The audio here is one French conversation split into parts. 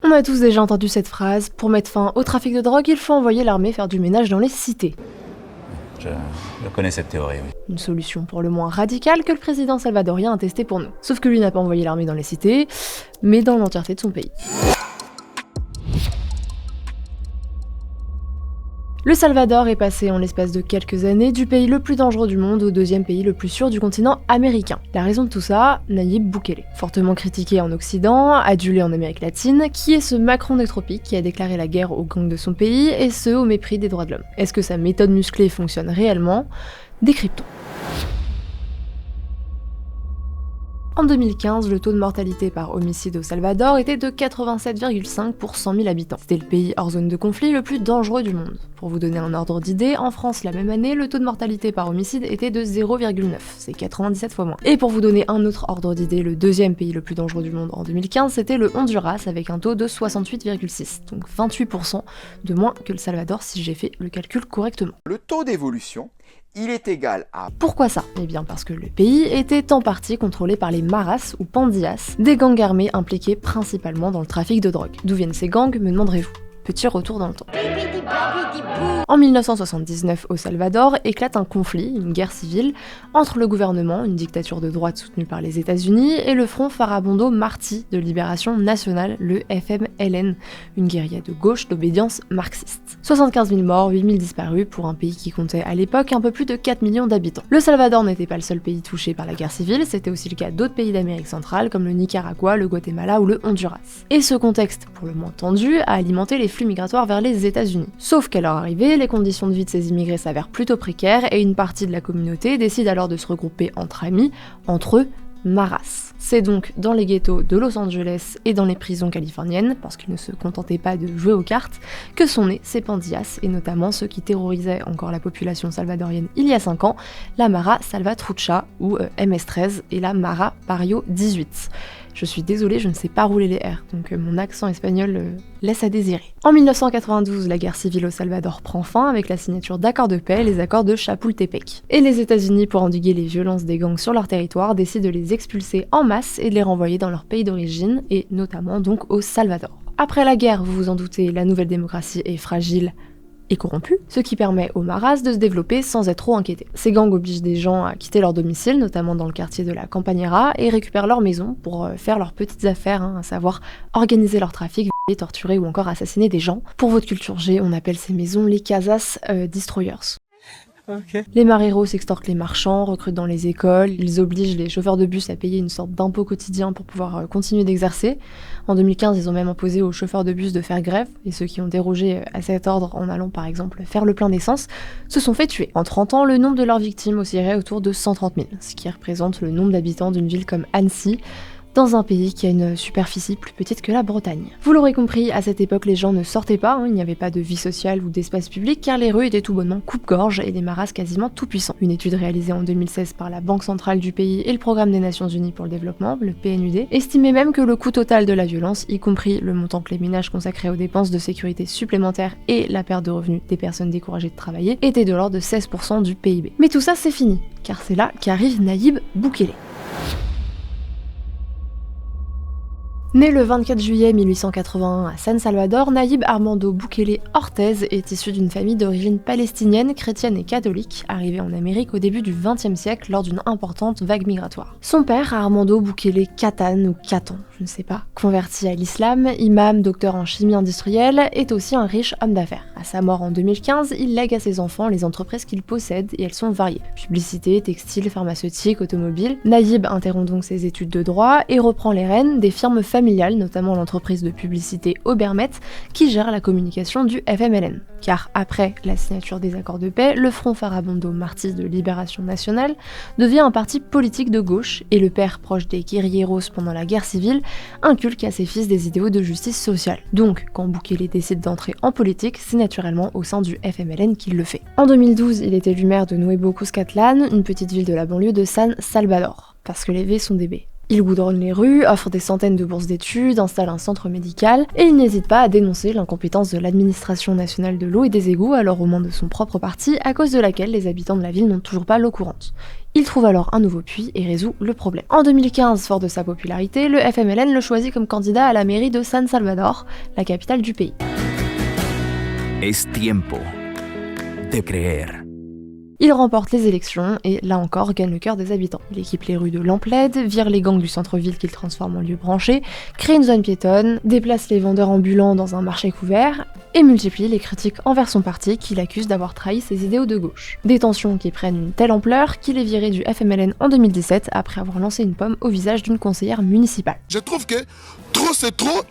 On a tous déjà entendu cette phrase, pour mettre fin au trafic de drogue, il faut envoyer l'armée faire du ménage dans les cités. Je connais cette théorie, oui. Une solution pour le moins radicale que le président salvadorien a testée pour nous. Sauf que lui n'a pas envoyé l'armée dans les cités, mais dans l'entièreté de son pays. Le Salvador est passé en l'espace de quelques années du pays le plus dangereux du monde au deuxième pays le plus sûr du continent américain. La raison de tout ça, Nayib Bukele. Fortement critiqué en Occident, adulé en Amérique latine, qui est ce Macron des tropiques qui a déclaré la guerre aux gangs de son pays, et ce au mépris des droits de l'homme. Est-ce que sa méthode musclée fonctionne réellement? Décryptons. En 2015, le taux de mortalité par homicide au Salvador était de 87,5 pour 100 000 habitants. C'était le pays hors zone de conflit le plus dangereux du monde. Pour vous donner un ordre d'idée, en France la même année, le taux de mortalité par homicide était de 0,9, c'est 97 fois moins. Et pour vous donner un autre ordre d'idée, le deuxième pays le plus dangereux du monde en 2015, c'était le Honduras avec un taux de 68,6, donc 28% de moins que le Salvador si j'ai fait le calcul correctement. Le taux d'évolution, il est égal à... Pourquoi ça? Eh bien parce que le pays était en partie contrôlé par les maras ou pandillas, des gangs armés impliqués principalement dans le trafic de drogue. D'où viennent ces gangs, me demanderez-vous? Petit retour dans le temps. En 1979, au Salvador, éclate un conflit, une guerre civile, entre le gouvernement, une dictature de droite soutenue par les États-Unis, et le Front Farabundo Martí de Libération Nationale, le FMLN, une guérilla de gauche d'obédience marxiste. 75 000 morts, 8 000 disparus pour un pays qui comptait à l'époque un peu plus de 4 millions d'habitants. Le Salvador n'était pas le seul pays touché par la guerre civile, c'était aussi le cas d'autres pays d'Amérique centrale comme le Nicaragua, le Guatemala ou le Honduras. Et ce contexte, pour le moins tendu, a alimenté les flux migratoires vers les États-Unis. Sauf qu'à leur arrivée, les conditions de vie de ces immigrés s'avèrent plutôt précaires et une partie de la communauté décide alors de se regrouper entre amis, entre eux, maras. C'est donc dans les ghettos de Los Angeles et dans les prisons californiennes, parce qu'ils ne se contentaient pas de jouer aux cartes, que sont nés ces pandillas, et notamment ceux qui terrorisaient encore la population salvadorienne il y a 5 ans, la Mara Salvatrucha, ou MS-13, et la Mara Barrio 18. Je suis désolée, je ne sais pas rouler les R, donc mon accent espagnol laisse à désirer. En 1992, la guerre civile au Salvador prend fin avec la signature d'accords de paix, les accords de Chapultepec. Et les États-Unis, pour endiguer les violences des gangs sur leur territoire, décident de les expulser en masse et de les renvoyer dans leur pays d'origine, et notamment donc au Salvador. Après la guerre, vous vous en doutez, la nouvelle démocratie est fragile et corrompus, ce qui permet aux maras de se développer sans être trop inquiétés. Ces gangs obligent des gens à quitter leur domicile, notamment dans le quartier de la Campañera, et récupèrent leur maison pour faire leurs petites affaires, à savoir organiser leur trafic, torturer ou encore assassiner des gens. Pour votre culture G, on appelle ces maisons les casas destroyers. Okay. Les mareros extorquent les marchands, recrutent dans les écoles, ils obligent les chauffeurs de bus à payer une sorte d'impôt quotidien pour pouvoir continuer d'exercer. En 2015, ils ont même imposé aux chauffeurs de bus de faire grève, et ceux qui ont dérogé à cet ordre en allant par exemple faire le plein d'essence se sont fait tuer. En 30 ans, le nombre de leurs victimes oscillerait autour de 130 000, ce qui représente le nombre d'habitants d'une ville comme Annecy, dans un pays qui a une superficie plus petite que la Bretagne. Vous l'aurez compris, à cette époque les gens ne sortaient pas, il n'y avait pas de vie sociale ou d'espace public car les rues étaient tout bonnement coupe-gorge et les maras quasiment tout puissants. Une étude réalisée en 2016 par la Banque centrale du pays et le Programme des Nations Unies pour le développement, le PNUD, estimait même que le coût total de la violence, y compris le montant que les ménages consacraient aux dépenses de sécurité supplémentaires et la perte de revenus des personnes découragées de travailler, était de l'ordre de 16% du PIB. Mais tout ça c'est fini, car c'est là qu'arrive Nayib Bukele. Né le 24 juillet 1881 à San Salvador, Nayib Armando Bukele Ortez est issu d'une famille d'origine palestinienne, chrétienne et catholique, arrivée en Amérique au début du XXe siècle lors d'une importante vague migratoire. Son père, Armando Bukele Catan ou Catan, je ne sais pas, converti à l'islam, imam, docteur en chimie industrielle, est aussi un riche homme d'affaires. À sa mort en 2015, il lègue à ses enfants les entreprises qu'il possède et elles sont variées. Publicité, textile, pharmaceutique, automobile. Nayib interrompt donc ses études de droit et reprend les rênes des firmes familiale, notamment l'entreprise de publicité Obermet, qui gère la communication du FMLN. Car après la signature des accords de paix, le Front Farabundo Martí de Libération Nationale devient un parti politique de gauche, et le père proche des guérilleros pendant la guerre civile inculque à ses fils des idéaux de justice sociale. Donc, quand Bukele décide d'entrer en politique, c'est naturellement au sein du FMLN qu'il le fait. En 2012, il est élu maire de Nuevo Cuscatlán, une petite ville de la banlieue de San Salvador, parce que les V sont des B. Il goudronne les rues, offre des centaines de bourses d'études, installe un centre médical, et il n'hésite pas à dénoncer l'incompétence de l'administration nationale de l'eau et des égouts, alors au moins de son propre parti, à cause de laquelle les habitants de la ville n'ont toujours pas l'eau courante. Il trouve alors un nouveau puits et résout le problème. En 2015, fort de sa popularité, le FMLN le choisit comme candidat à la mairie de San Salvador, la capitale du pays. Es tiempo de creer. Il remporte les élections et, là encore, gagne le cœur des habitants. Il équipe les rues de Lampled, vire les gangs du centre-ville qu'il transforme en lieu branché, crée une zone piétonne, déplace les vendeurs ambulants dans un marché couvert et multiplie les critiques envers son parti qu'il accuse d'avoir trahi ses idéaux de gauche. Des tensions qui prennent une telle ampleur qu'il est viré du FMLN en 2017 après avoir lancé une pomme au visage d'une conseillère municipale. Je trouve que trop c'est trop.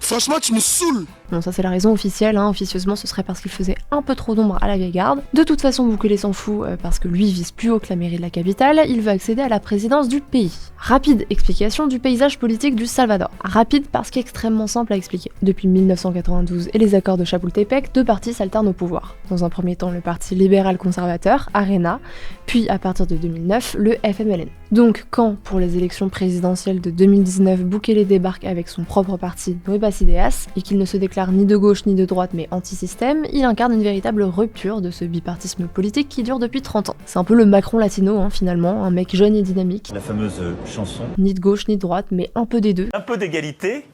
Franchement, tu me saoules. Bon, ça c'est la raison officielle, officieusement ce serait parce qu'il faisait un peu trop d'ombre à la vieille garde. De toute façon, Bukele s'en fout parce que lui vise plus haut que la mairie de la capitale, il veut accéder à la présidence du pays. Rapide explication du paysage politique du Salvador. Rapide parce qu'extrêmement simple à expliquer. Depuis 1992 et les accords de Chapultepec, deux partis s'alternent au pouvoir. Dans un premier temps, le parti libéral-conservateur, ARENA, puis à partir de 2009, le FMLN. Donc quand, pour les élections présidentielles de 2019, Bukele débarque avec son propre parti, Nuevas Ideas, et qu'il ne se déclare ni de gauche ni de droite mais anti-système, il incarne une véritable rupture de ce bipartisme politique qui dure depuis 30 ans. C'est un peu le Macron latino finalement, un mec jeune et dynamique. La fameuse chanson. Ni de gauche ni de droite mais un peu des deux. Un peu d'égalité,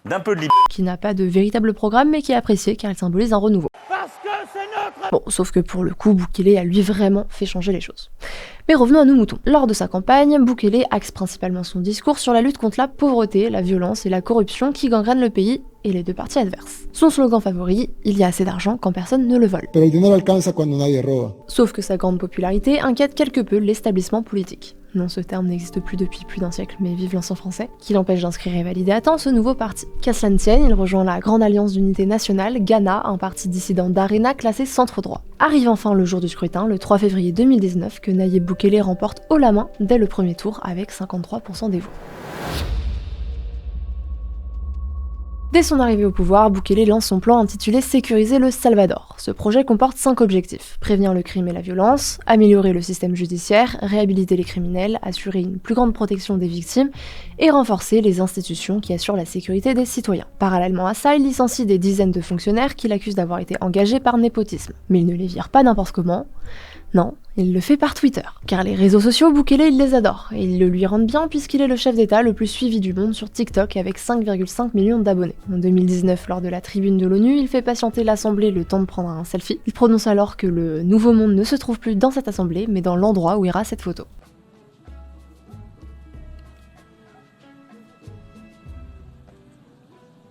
d'un peu de qui n'a pas de véritable programme mais qui est apprécié car il symbolise un renouveau. Parce que c'est notre... Bon, sauf que pour le coup, Bukele a lui vraiment fait changer les choses. Mais revenons à nos moutons. Lors de sa campagne, Bukele axe principalement son discours sur la lutte contre la pauvreté, la violence et la corruption qui gangrènent le pays et les deux partis adverses. Son slogan favori, il y a assez d'argent quand personne ne le vole. Pero el dinero alcanza cuando nadie roba. Sauf que sa grande popularité inquiète quelque peu l'établissement politique. Non, ce terme n'existe plus depuis plus d'un siècle, mais vive l'ancien français, qui l'empêche d'inscrire et valider à temps ce nouveau parti. Qu'à cela ne tienne, il rejoint la Grande Alliance d'Unité Nationale, GANA, un parti dissident d'ARENA classé centre-droit. Arrive enfin le jour du scrutin, le 3 février 2019, que Nayib Bukele remporte haut la main dès le premier tour avec 53% des voix. Dès son arrivée au pouvoir, Bukele lance son plan intitulé « Sécuriser le Salvador ». Ce projet comporte 5 objectifs. Prévenir le crime et la violence, améliorer le système judiciaire, réhabiliter les criminels, assurer une plus grande protection des victimes et renforcer les institutions qui assurent la sécurité des citoyens. Parallèlement à ça, il licencie des dizaines de fonctionnaires qu'il accuse d'avoir été engagés par népotisme. Mais il ne les vire pas n'importe comment. Non, il le fait par Twitter. Car les réseaux sociaux, Bukele, il les adore. Et ils le lui rendent bien puisqu'il est le chef d'État le plus suivi du monde sur TikTok avec 5,5 millions d'abonnés. En 2019, lors de la tribune de l'ONU, il fait patienter l'Assemblée le temps de prendre un selfie. Il prononce alors que le nouveau monde ne se trouve plus dans cette Assemblée, mais dans l'endroit où ira cette photo.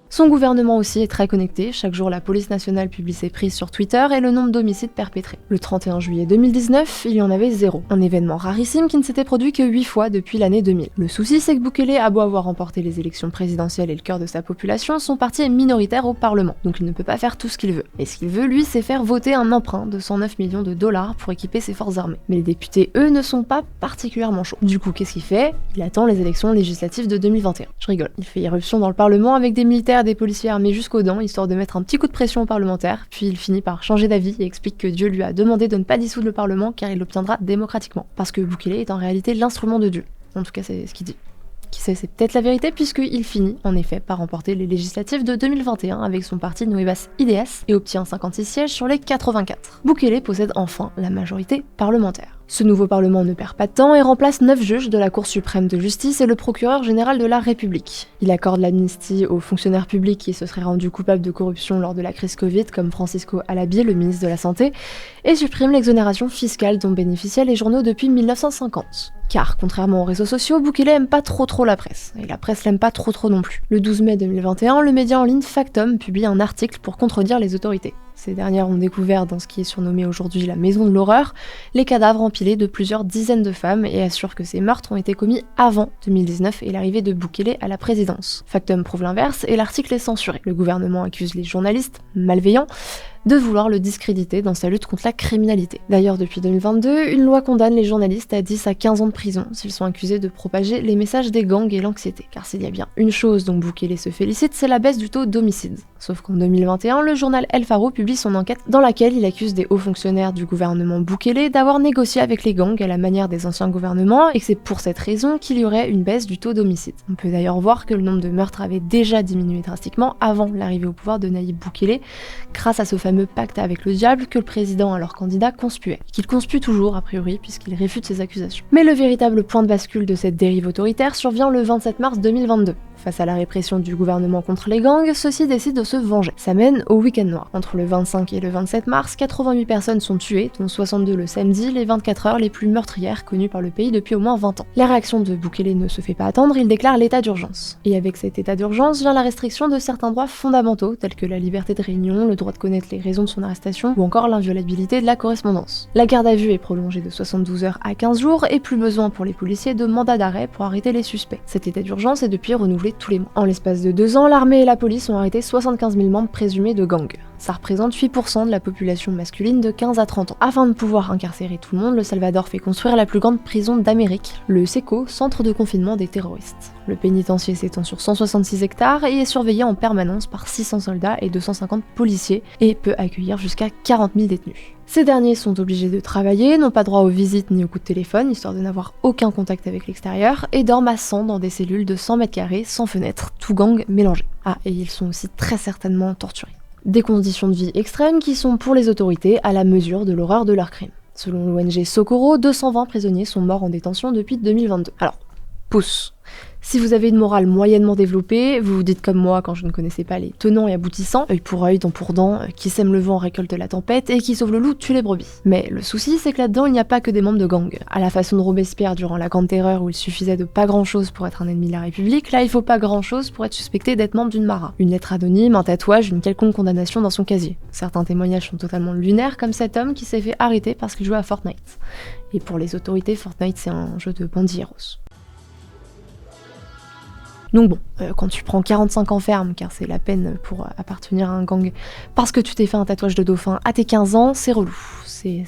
Son gouvernement aussi est très connecté, chaque jour la police nationale publie ses prises sur Twitter et le nombre d'homicides perpétrés. Le 31 juillet 2019, il y en avait 0, un événement rarissime qui ne s'était produit que 8 fois depuis l'année 2000. Le souci c'est que Bukele a beau avoir remporté les élections présidentielles et le cœur de sa population, son parti est minoritaire au Parlement, donc il ne peut pas faire tout ce qu'il veut. Et ce qu'il veut lui c'est faire voter un emprunt de 109 millions de dollars pour équiper ses forces armées. Mais les députés eux ne sont pas particulièrement chauds. Du coup qu'est-ce qu'il fait? Il attend les élections législatives de 2021. Je rigole, il fait irruption dans le Parlement avec des militaires des policiers armés jusqu'aux dents, histoire de mettre un petit coup de pression aux parlementaires, puis il finit par changer d'avis et explique que Dieu lui a demandé de ne pas dissoudre le Parlement car il l'obtiendra démocratiquement. Parce que Bukele est en réalité l'instrument de Dieu. En tout cas, c'est ce qu'il dit. Qui sait, c'est peut-être la vérité puisqu'il finit, en effet, par remporter les législatives de 2021 avec son parti Nuevas Ideas et obtient 56 sièges sur les 84. Bukele possède enfin la majorité parlementaire. Ce nouveau parlement ne perd pas de temps et remplace 9 juges de la Cour suprême de justice et le procureur général de la République. Il accorde l'amnistie aux fonctionnaires publics qui se seraient rendus coupables de corruption lors de la crise Covid, comme Francisco Alabi, le ministre de la Santé, et supprime l'exonération fiscale dont bénéficiaient les journaux depuis 1950. Car, contrairement aux réseaux sociaux, Bukele aime pas trop la presse, et la presse l'aime pas trop non plus. Le 12 mai 2021, le média en ligne Factum publie un article pour contredire les autorités. Ces dernières ont découvert, dans ce qui est surnommé aujourd'hui la maison de l'horreur, les cadavres empilés de plusieurs dizaines de femmes et assurent que ces meurtres ont été commis avant 2019 et l'arrivée de Bukele à la présidence. Factum prouve l'inverse et l'article est censuré. Le gouvernement accuse les journalistes, malveillants, de vouloir le discréditer dans sa lutte contre la criminalité. D'ailleurs, depuis 2022, une loi condamne les journalistes à 10 à 15 ans de prison s'ils sont accusés de propager les messages des gangs et l'anxiété. Car s'il y a bien une chose dont Bukele se félicite, c'est la baisse du taux d'homicide. Sauf qu'en 2021, le journal El Faro publie son enquête dans laquelle il accuse des hauts fonctionnaires du gouvernement Bukele d'avoir négocié avec les gangs à la manière des anciens gouvernements et que c'est pour cette raison qu'il y aurait une baisse du taux d'homicide. On peut d'ailleurs voir que le nombre de meurtres avait déjà diminué drastiquement avant l'arrivée au pouvoir de Nayib Bukele, grâce à ce fameux pacte avec le diable que le président, alors candidat, conspuait. Et qu'il conspue toujours, a priori, puisqu'il réfute ses accusations. Mais le véritable point de bascule de cette dérive autoritaire survient le 27 mars 2022. Face à la répression du gouvernement contre les gangs, ceux-ci décident de se venger. Ça mène au week-end noir. Entre le 25 et le 27 mars, 88 personnes sont tuées, dont 62 le samedi, les 24 heures les plus meurtrières connues par le pays depuis au moins 20 ans. La réaction de Bukele ne se fait pas attendre, il déclare l'état d'urgence. Et avec cet état d'urgence vient la restriction de certains droits fondamentaux, tels que la liberté de réunion, le droit de connaître les raisons de son arrestation, ou encore l'inviolabilité de la correspondance. La garde à vue est prolongée de 72 heures à 15 jours, et plus besoin pour les policiers de mandat d'arrêt pour arrêter les suspects. Cet état d'urgence est depuis renouvelé tous les mois. En l'espace de 2 ans, l'armée et la police ont arrêté 75 000 membres présumés de gangs. Ça représente 8% de la population masculine de 15 à 30 ans. Afin de pouvoir incarcérer tout le monde, le Salvador fait construire la plus grande prison d'Amérique, le SECO, centre de confinement des terroristes. Le pénitencier s'étend sur 166 hectares et est surveillé en permanence par 600 soldats et 250 policiers et peut accueillir jusqu'à 40 000 détenus. Ces derniers sont obligés de travailler, n'ont pas droit aux visites ni aux coups de téléphone, histoire de n'avoir aucun contact avec l'extérieur, et dorment à 100 dans des cellules de 100 mètres carrés, sans fenêtres, tout gang mélangé. Ah, et ils sont aussi très certainement torturés. Des conditions de vie extrêmes qui sont pour les autorités à la mesure de l'horreur de leurs crimes. Selon l'ONG Socorro, 220 prisonniers sont morts en détention depuis 2022. Alors, pouce. Si vous avez une morale moyennement développée, vous vous dites comme moi quand je ne connaissais pas les tenants et aboutissants, œil pour œil, dent pour dent, qui sème le vent récolte la tempête et qui sauve le loup tue les brebis. Mais le souci c'est que là-dedans il n'y a pas que des membres de gangs. À la façon de Robespierre durant la Grande Terreur où il suffisait de pas grand chose pour être un ennemi de la République, là il faut pas grand chose pour être suspecté d'être membre d'une mara. Une lettre anonyme, un tatouage, une quelconque condamnation dans son casier. Certains témoignages sont totalement lunaires comme cet homme qui s'est fait arrêter parce qu'il jouait à Fortnite. Et pour les autorités, Fortnite c'est un jeu de bandits héros. Donc bon, quand tu prends 45 ans ferme, car c'est la peine pour appartenir à un gang, parce que tu t'es fait un tatouage de dauphin à tes 15 ans, c'est relou. C'est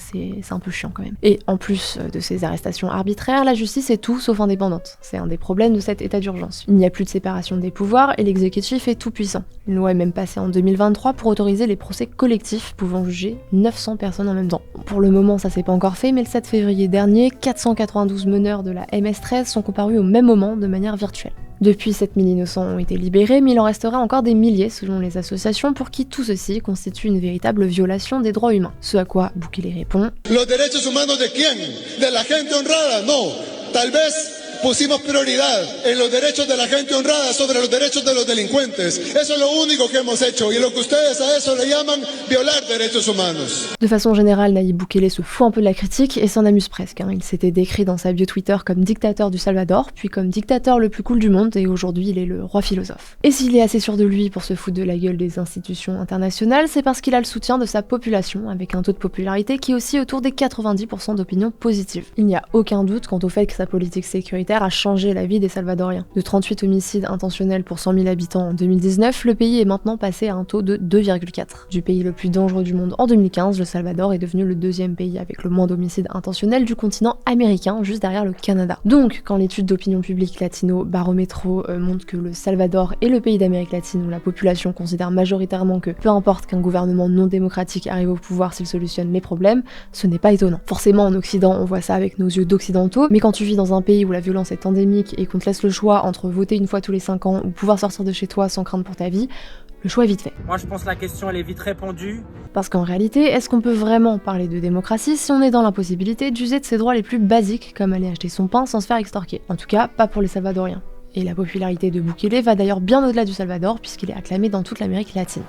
un peu chiant quand même. Et en plus de ces arrestations arbitraires, la justice est tout sauf indépendante. C'est un des problèmes de cet état d'urgence. Il n'y a plus de séparation des pouvoirs et l'exécutif est tout puissant. Une loi est même passée en 2023 pour autoriser les procès collectifs pouvant juger 900 personnes en même temps. Pour le moment, ça s'est pas encore fait, mais le 7 février dernier, 492 meneurs de la MS-13 sont comparus au même moment de manière virtuelle. Depuis, 7000 innocents ont été libérés, mais il en restera encore des milliers selon les associations pour qui tout ceci constitue une véritable violation des droits humains. Ce à quoi Bukele répond: ¿Los derechos humanos de quién? ¿De la gente honrada? No. Tal vez pusimos prioridad en los derechos de la gente honrada sobre los derechos de los delincuentes. Eso es lo único que hemos hecho y lo que ustedes a eso le llaman violar derechos humanos. De façon générale, Nayib Bukele se fout un peu de la critique et s'en amuse presque. Il s'était décrit dans sa bio Twitter comme dictateur du Salvador, puis comme dictateur le plus cool du monde, et aujourd'hui il est le roi philosophe. Et s'il est assez sûr de lui pour se foutre de la gueule des institutions internationales, c'est parce qu'il a le soutien de sa population, avec un taux de popularité qui oscille autour des 90% d'opinions positives. Il n'y a aucun doute quant au fait que sa politique sécuritaire a changé la vie des Salvadoriens. De 38 homicides intentionnels pour 100 000 habitants en 2019, le pays est maintenant passé à un taux de 2,4. Du pays le plus dangereux du monde en 2015, le Salvador est devenu le deuxième pays avec le moins d'homicides intentionnels du continent américain, juste derrière le Canada. Donc, quand l'étude d'opinion publique latino Barometro montre que le Salvador est le pays d'Amérique latine où la population considère majoritairement que peu importe qu'un gouvernement non démocratique arrive au pouvoir s'il solutionne les problèmes, ce n'est pas étonnant. Forcément, en Occident, on voit ça avec nos yeux d'occidentaux, mais quand tu vis dans un pays où la violence est endémique et qu'on te laisse le choix entre voter une fois tous les 5 ans ou pouvoir sortir de chez toi sans crainte pour ta vie, le choix est vite fait. Moi je pense que la question elle est vite répondue. Parce qu'en réalité, est-ce qu'on peut vraiment parler de démocratie si on est dans l'impossibilité d'user de ses droits les plus basiques comme aller acheter son pain sans se faire extorquer? En tout cas, pas pour les Salvadoriens. Et la popularité de Bukele va d'ailleurs bien au-delà du Salvador puisqu'il est acclamé dans toute l'Amérique latine.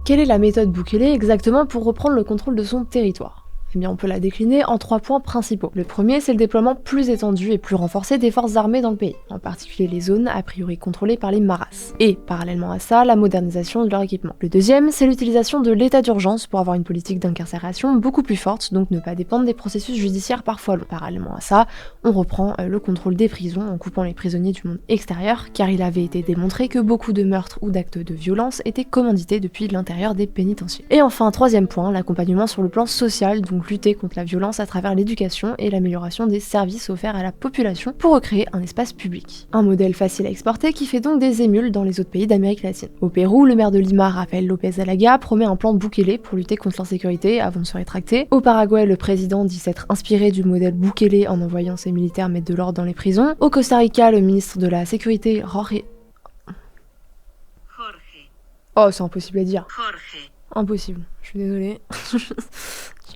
Quelle est la méthode Bukele exactement pour reprendre le contrôle de son territoire? Eh bien, on peut la décliner en 3 points principaux. Le premier, c'est le déploiement plus étendu et plus renforcé des forces armées dans le pays, en particulier les zones a priori contrôlées par les maras. Et, parallèlement à ça, la modernisation de leur équipement. Le deuxième, c'est l'utilisation de l'état d'urgence pour avoir une politique d'incarcération beaucoup plus forte, donc ne pas dépendre des processus judiciaires parfois longs. Parallèlement à ça, on reprend le contrôle des prisons en coupant les prisonniers du monde extérieur, car il avait été démontré que beaucoup de meurtres ou d'actes de violence étaient commandités depuis l'intérieur des pénitenciers. Et enfin, troisième point, l'accompagnement sur le plan social, donc lutter contre la violence à travers l'éducation et l'amélioration des services offerts à la population pour recréer un espace public. Un modèle facile à exporter qui fait donc des émules dans les autres pays d'Amérique latine. Au Pérou, le maire de Lima, Rafael López Alaga, promet un plan Bukele pour lutter contre l'insécurité avant de se rétracter. Au Paraguay, le président dit s'être inspiré du modèle Bukele en envoyant ses militaires mettre de l'ordre dans les prisons. Au Costa Rica, le ministre de la Sécurité, Jorge. Oh, c'est impossible à dire. Impossible, je suis désolée.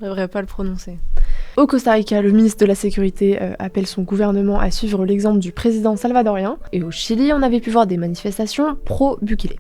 J'arriverai pas à le prononcer. Au Costa Rica, le ministre de la Sécurité appelle son gouvernement à suivre l'exemple du président salvadorien. Et au Chili, on avait pu voir des manifestations pro-Bukele.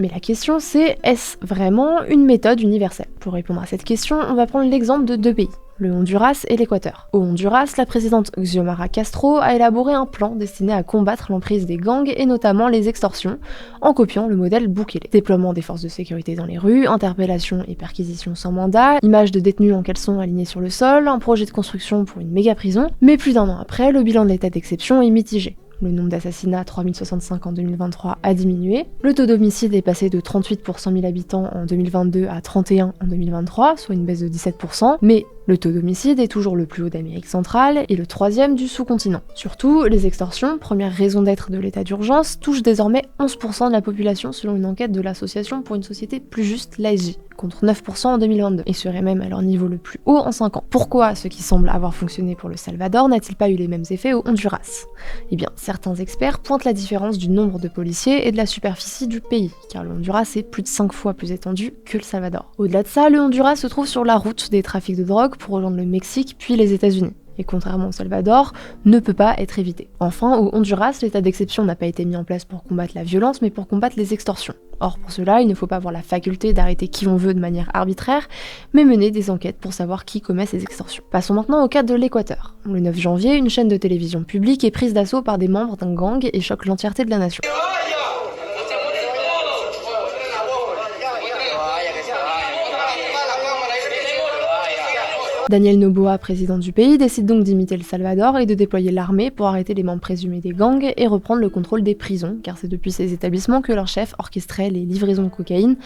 Mais la question c'est, est-ce vraiment une méthode universelle? Pour répondre à cette question, on va prendre l'exemple de 2 pays, le Honduras et l'Équateur. Au Honduras, la présidente Xiomara Castro a élaboré un plan destiné à combattre l'emprise des gangs et notamment les extorsions, en copiant le modèle Bukele. Déploiement des forces de sécurité dans les rues, interpellation et perquisition sans mandat, images de détenus en caleçon alignés sur le sol, un projet de construction pour une méga prison, mais plus d'1 an après, le bilan de l'état d'exception est mitigé. Le nombre d'assassinats, 3065 en 2023, a diminué. Le taux d'homicide est passé de 38 pour 100 000 habitants en 2022 à 31 en 2023, soit une baisse de 17%, mais le taux d'homicide est toujours le plus haut d'Amérique centrale et le 3e du sous-continent. Surtout, les extorsions, première raison d'être de l'état d'urgence, touchent désormais 11% de la population selon une enquête de l'Association pour une société plus juste, l'ASJ, contre 9% en 2022, et serait même à leur niveau le plus haut en 5 ans. Pourquoi ce qui semble avoir fonctionné pour le Salvador n'a-t-il pas eu les mêmes effets au Honduras? Eh bien, certains experts pointent la différence du nombre de policiers et de la superficie du pays, car le Honduras est plus de 5 fois plus étendu que le Salvador. Au-delà de ça, le Honduras se trouve sur la route des trafics de drogue pour rejoindre le Mexique puis les États-Unis. Et contrairement au Salvador, ne peut pas être évité. Enfin, au Honduras, l'état d'exception n'a pas été mis en place pour combattre la violence, mais pour combattre les extorsions. Or, pour cela, il ne faut pas avoir la faculté d'arrêter qui on veut de manière arbitraire, mais mener des enquêtes pour savoir qui commet ces extorsions. Passons maintenant au cas de l'Équateur. Le 9 janvier, une chaîne de télévision publique est prise d'assaut par des membres d'un gang et choque l'entièreté de la nation. Daniel Noboa, président du pays, décide donc d'imiter le Salvador et de déployer l'armée pour arrêter les membres présumés des gangs et reprendre le contrôle des prisons, car c'est depuis ces établissements que leurs chefs orchestraient les livraisons de cocaïne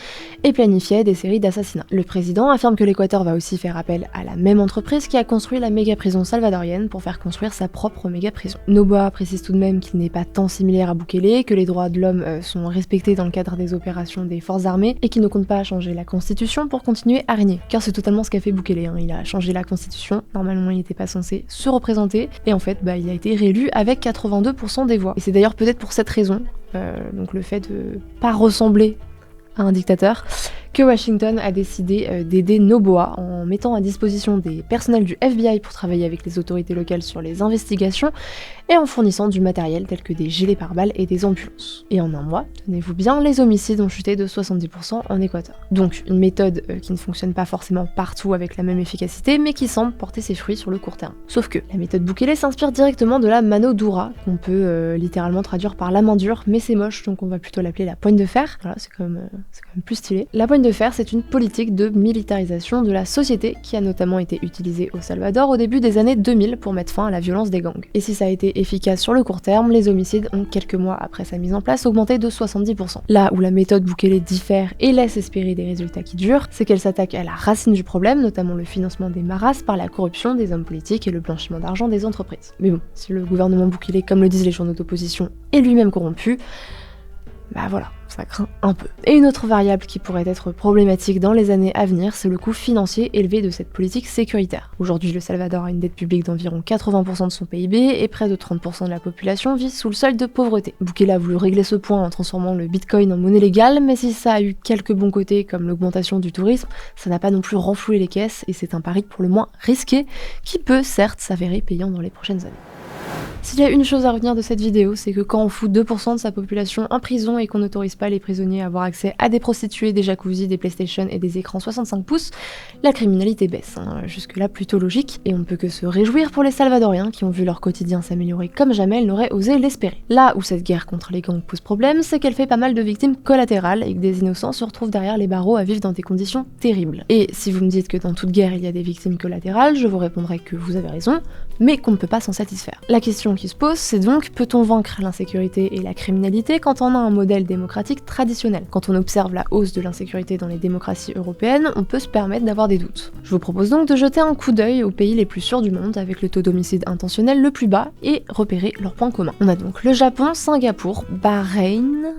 et planifiaient des séries d'assassinats. Le président affirme que l'Équateur va aussi faire appel à la même entreprise qui a construit la méga-prison salvadorienne pour faire construire sa propre méga-prison. Noboa précise tout de même qu'il n'est pas tant similaire à Bukele, que les droits de l'homme sont respectés dans le cadre des opérations des forces armées et qu'il ne compte pas changer la constitution pour continuer à régner. Car c'est totalement ce qu'a fait Bukele, il a changé la constitution, normalement il n'était pas censé se représenter, et en fait il a été réélu avec 82% des voix. Et c'est d'ailleurs peut-être pour cette raison, donc le fait de pas ressembler à un dictateur, que Washington a décidé d'aider Noboa en mettant à disposition des personnels du FBI pour travailler avec les autorités locales sur les investigations et en fournissant du matériel tel que des gilets pare-balles et des ambulances. Et en un mois, tenez-vous bien, les homicides ont chuté de 70% en Équateur. Donc une méthode qui ne fonctionne pas forcément partout avec la même efficacité, mais qui semble porter ses fruits sur le court terme. Sauf que la méthode Bukele s'inspire directement de la mano dura, qu'on peut littéralement traduire par la main dure, mais c'est moche, donc on va plutôt l'appeler la poigne de fer. Voilà, c'est quand même plus stylé. La poigne de fer, c'est une politique de militarisation de la société qui a notamment été utilisée au Salvador au début des années 2000 pour mettre fin à la violence des gangs. Et si ça a été efficace sur le court terme, les homicides ont quelques mois après sa mise en place augmenté de 70%. Là où la méthode Bukele diffère et laisse espérer des résultats qui durent, c'est qu'elle s'attaque à la racine du problème, notamment le financement des maras par la corruption des hommes politiques et le blanchiment d'argent des entreprises. Mais bon, si le gouvernement Bukele, comme le disent les journaux d'opposition, est lui-même corrompu, voilà, ça craint un peu. Et une autre variable qui pourrait être problématique dans les années à venir, c'est le coût financier élevé de cette politique sécuritaire. Aujourd'hui, le Salvador a une dette publique d'environ 80% de son PIB et près de 30% de la population vit sous le seuil de pauvreté. Bukele a voulu régler ce point en transformant le bitcoin en monnaie légale, mais si ça a eu quelques bons côtés comme l'augmentation du tourisme, ça n'a pas non plus renfloué les caisses et c'est un pari pour le moins risqué qui peut certes s'avérer payant dans les prochaines années. S'il y a une chose à retenir de cette vidéo, c'est que quand on fout 2% de sa population en prison et qu'on n'autorise pas les prisonniers à avoir accès à des prostituées, des jacuzzis, des PlayStation et des écrans 65 pouces, la criminalité baisse. Jusque-là plutôt logique, et on ne peut que se réjouir pour les Salvadoriens qui ont vu leur quotidien s'améliorer comme jamais elles n'auraient osé l'espérer. Là où cette guerre contre les gangs pose problème, c'est qu'elle fait pas mal de victimes collatérales et que des innocents se retrouvent derrière les barreaux à vivre dans des conditions terribles. Et si vous me dites que dans toute guerre il y a des victimes collatérales, je vous répondrai que vous avez raison, mais qu'on ne peut pas s'en satisfaire. La question qui se pose, c'est donc, peut-on vaincre l'insécurité et la criminalité quand on a un modèle démocratique traditionnel? Quand on observe la hausse de l'insécurité dans les démocraties européennes, on peut se permettre d'avoir des doutes. Je vous propose donc de jeter un coup d'œil aux pays les plus sûrs du monde avec le taux d'homicide intentionnel le plus bas et repérer leurs points communs. On a donc le Japon, Singapour, Bahreïn...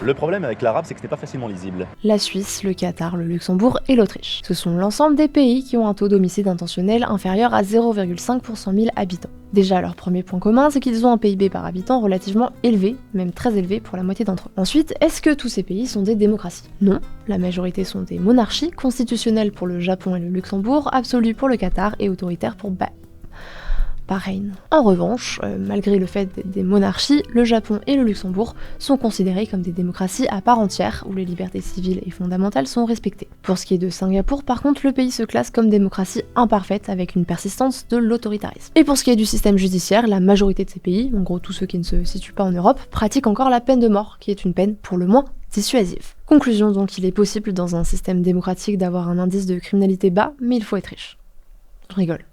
Le problème avec l'arabe, c'est que ce n'est pas facilement lisible. La Suisse, le Qatar, le Luxembourg et l'Autriche. Ce sont l'ensemble des pays qui ont un taux d'homicide intentionnel inférieur à 0,5 pour 100 000 habitants. Déjà, leur premier point commun, c'est qu'ils ont un PIB par habitant relativement élevé, même très élevé pour la moitié d'entre eux. Ensuite, est-ce que tous ces pays sont des démocraties? Non, la majorité sont des monarchies, constitutionnelles pour le Japon et le Luxembourg, absolues pour le Qatar et autoritaires pour Bahreïn. En revanche, malgré le fait d'être des monarchies, le Japon et le Luxembourg sont considérés comme des démocraties à part entière, où les libertés civiles et fondamentales sont respectées. Pour ce qui est de Singapour, par contre, le pays se classe comme démocratie imparfaite, avec une persistance de l'autoritarisme. Et pour ce qui est du système judiciaire, la majorité de ces pays, en gros tous ceux qui ne se situent pas en Europe, pratiquent encore la peine de mort, qui est une peine pour le moins dissuasive. Conclusion donc, il est possible dans un système démocratique d'avoir un indice de criminalité bas, mais il faut être riche. Je rigole.